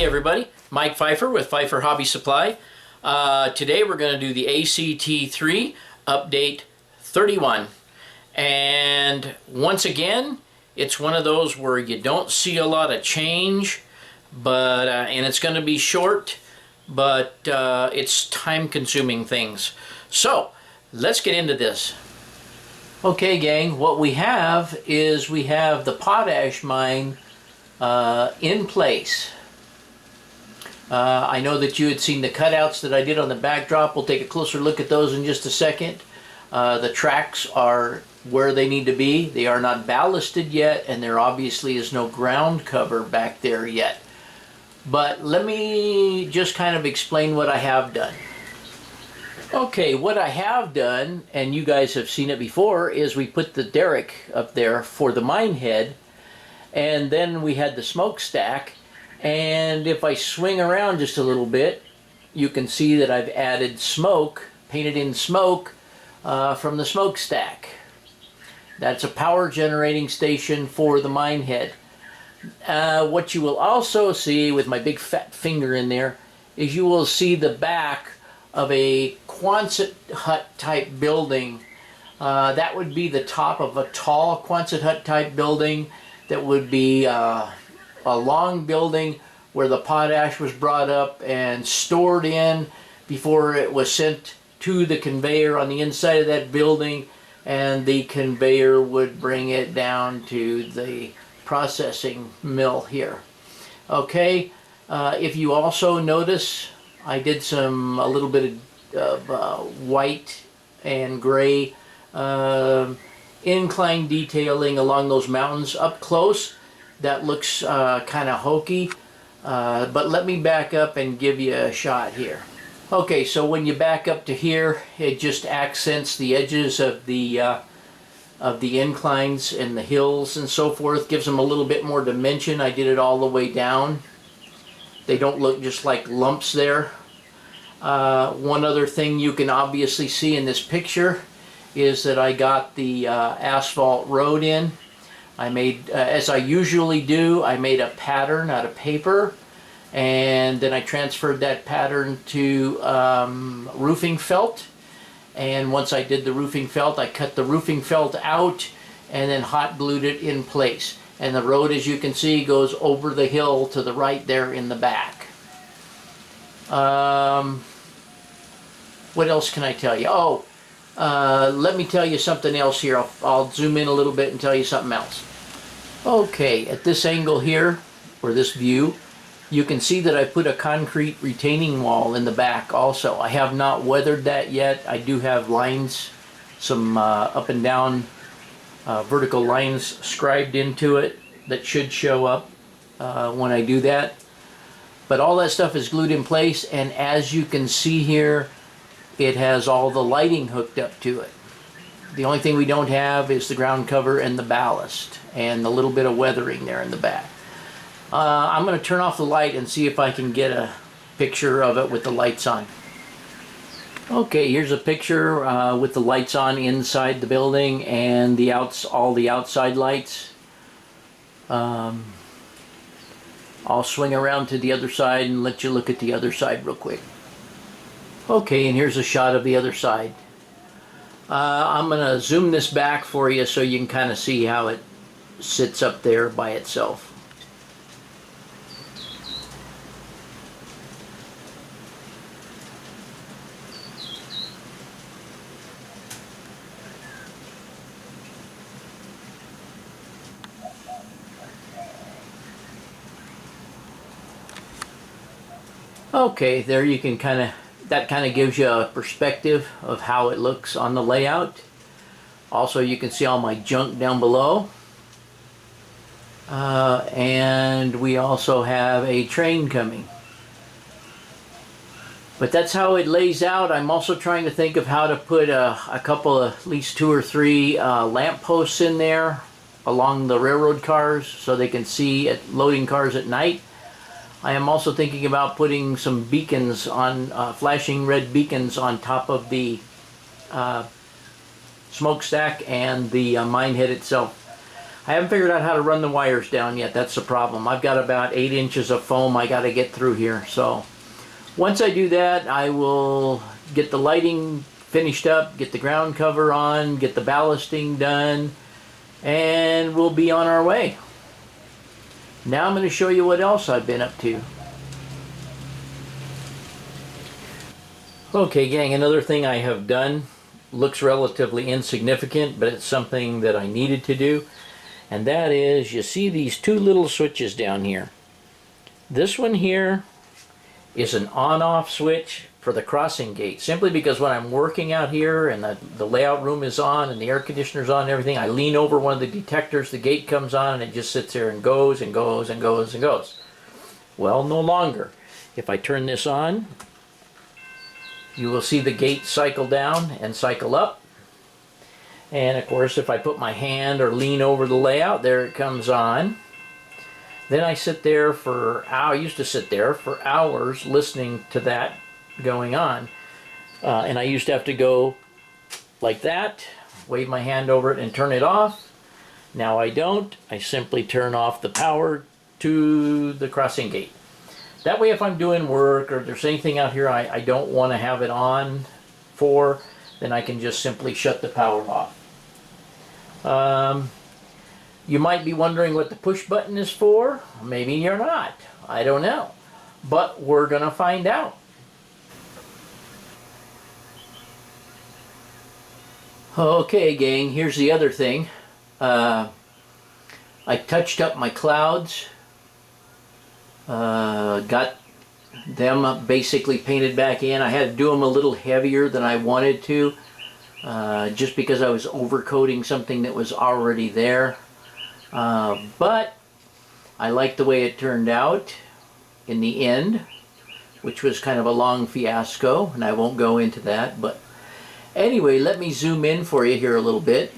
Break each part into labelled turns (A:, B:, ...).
A: everybody, Mike Pfeiffer with Pfeiffer Hobby Supply. Today we're going to do the ACT3 update 31, and once again it's one of those where you don't see a lot of change, but and it's going to be short, but it's time-consuming things. So let's get into this. Okay gang, what we have is we have the potash mine in place. I know that you had seen the cutouts that I did on the backdrop. We'll take a closer look at those in just a second. The tracks are where they need to be. They are not ballasted yet, and there obviously is no ground cover back there yet. But let me just kind of explain what I have done. Okay, what I have done, and you guys have seen it before, is we put the derrick up there for the mine head, and then we had the smokestack. And if I swing around just a little bit, you can see that I've added smoke, painted in smoke from the smokestack. That's a power generating station for the mine head. What you will also see with my big fat finger in there is you will see the back of a Quonset hut type building. That would be the top of a tall Quonset hut type building. That would be a long building where the potash was brought up and stored in before it was sent to the conveyor on the inside of that building, and the conveyor would bring it down to the processing mill here. Okay, if you also notice, I did a little bit of white and gray incline detailing along those mountains up close. That looks kind of hokey, but let me back up and give you a shot here. Okay, so when you back up to here, it just accents the edges of the inclines and the hills and so forth, gives them a little bit more dimension. I did it all the way down. They don't look just like lumps there. One other thing you can obviously see in this picture is that I got the asphalt road in. I made, as I usually do, I made a pattern out of paper, and then I transferred that pattern to roofing felt. And once I did the roofing felt, I cut the roofing felt out and then hot glued it in place. And the road, as you can see, goes over the hill to the right there in the back. What else can I tell you? Oh, let me tell you something else here. I'll zoom in a little bit and tell you something else. Okay, at this angle here, or this view, you can see that I put a concrete retaining wall in the back also. I have not weathered that yet. I do have lines, some up and down vertical lines scribed into it that should show up when I do that. But all that stuff is glued in place, and as you can see here, it has all the lighting hooked up to it. The only thing we don't have is the ground cover and the ballast and a little bit of weathering there in the back. I'm going to turn off the light and see if I can get a picture of it with the lights on. Okay, here's a picture with the lights on inside the building and all the outside lights. I'll swing around to the other side and let you look at the other side real quick. Okay, and here's a shot of the other side. I'm going to zoom this back for you so you can kind of see how it sits up there by itself. Okay, there you can that kind of gives you a perspective of how it looks on the layout. Also, you can see all my junk down below. And we also have a train coming. But that's how it lays out. I'm also trying to think of how to put a couple of, at least 2 or 3 lamp posts in there along the railroad cars so they can see at loading cars at night. I am also thinking about putting some beacons on, flashing red beacons on top of the smokestack and the mine head itself. I haven't figured out how to run the wires down yet. That's the problem. I've got about 8 inches of foam I got to get through here. So once I do that, I will get the lighting finished up, get the ground cover on, get the ballasting done, and we'll be on our way. Now I'm going to show you what else I've been up to. Okay, gang, another thing I have done looks relatively insignificant, but it's something that I needed to do. And that is, you see these two little switches down here. This one here is an on-off switch for the crossing gate, simply because when I'm working out here and the layout room is on and the air conditioner's on and everything, I lean over one of the detectors, the gate comes on, and it just sits there and goes and goes and goes and goes. Well, no longer. If I turn this on, you will see the gate cycle down and cycle up. And of course, if I put my hand or lean over the layout, there it comes on. Then I sit there for, I used to sit there for hours listening to that going on. And I used to have to go like that, wave my hand over it and turn it off. Now I don't. I simply turn off the power to the crossing gate. That way, if I'm doing work or there's anything out here I don't want to have it on for, then I can just simply shut the power off. You might be wondering what the push button is for. Maybe you're not. I don't know. But we're going to find out. Okay, gang, here's the other thing. I touched up my clouds. Got them basically painted back in. I had to do them a little heavier than I wanted to, just because I was overcoating something that was already there. But I like the way it turned out in the end, which was kind of a long fiasco, and I won't go into that. But anyway, let me zoom in for you here a little bit.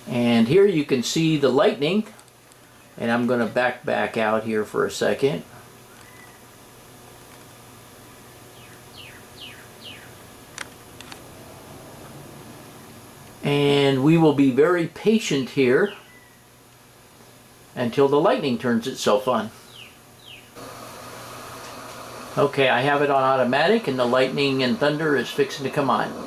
A: And here you can see the lightning. And I'm going to back out here for a second. And we will be very patient here until the lightning turns itself on. Okay, I have it on automatic and the lightning and thunder is fixing to come on.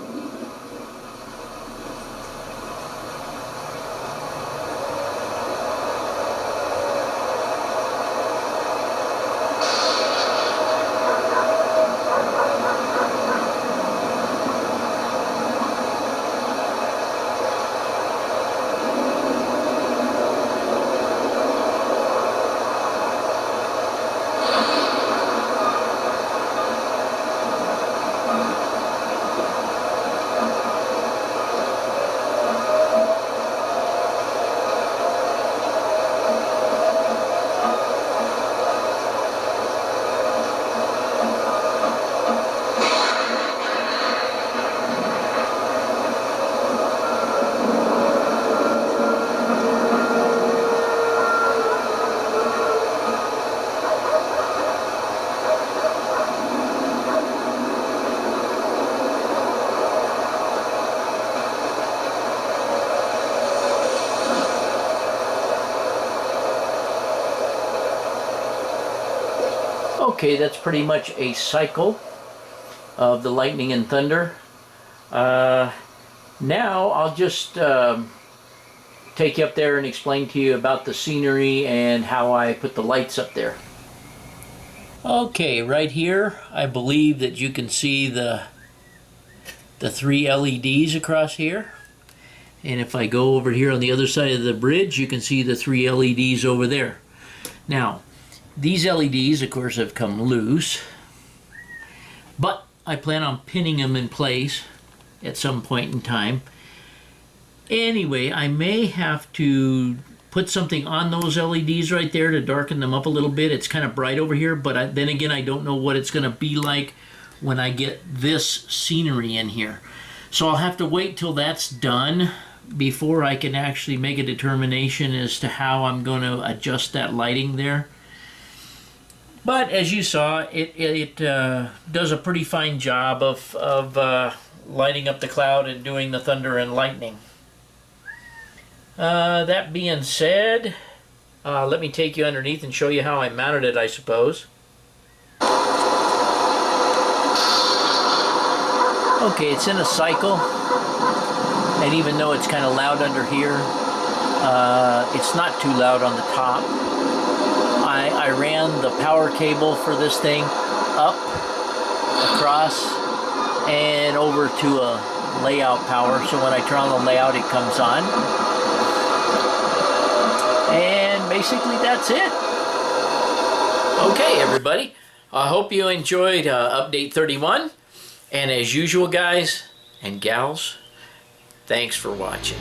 A: Okay, that's pretty much a cycle of the lightning and thunder. Now I'll just take you up there and explain to you about the scenery and how I put the lights up there. Okay, right here I believe that you can see the 3 LEDs across here. And if I go over here on the other side of the bridge, you can see the 3 LEDs over there. Now, these LEDs, of course, have come loose, but I plan on pinning them in place at some point in time. Anyway, I may have to put something on those LEDs right there to darken them up a little bit. It's kind of bright over here, but then again, I don't know what it's going to be like when I get this scenery in here. So I'll have to wait till that's done before I can actually make a determination as to how I'm going to adjust that lighting there. But as you saw, it does a pretty fine job of lighting up the cloud and doing the thunder and lightning. That being said, let me take you underneath and show you how I mounted it, I suppose. Okay, it's in a cycle, and even though it's kind of loud under here, it's not too loud on the top. I ran the power cable for this thing up, across, and over to a layout power, so when I turn on the layout it comes on. And basically that's it. Okay, everybody, I hope you enjoyed update 31. And as usual, guys and gals, thanks for watching.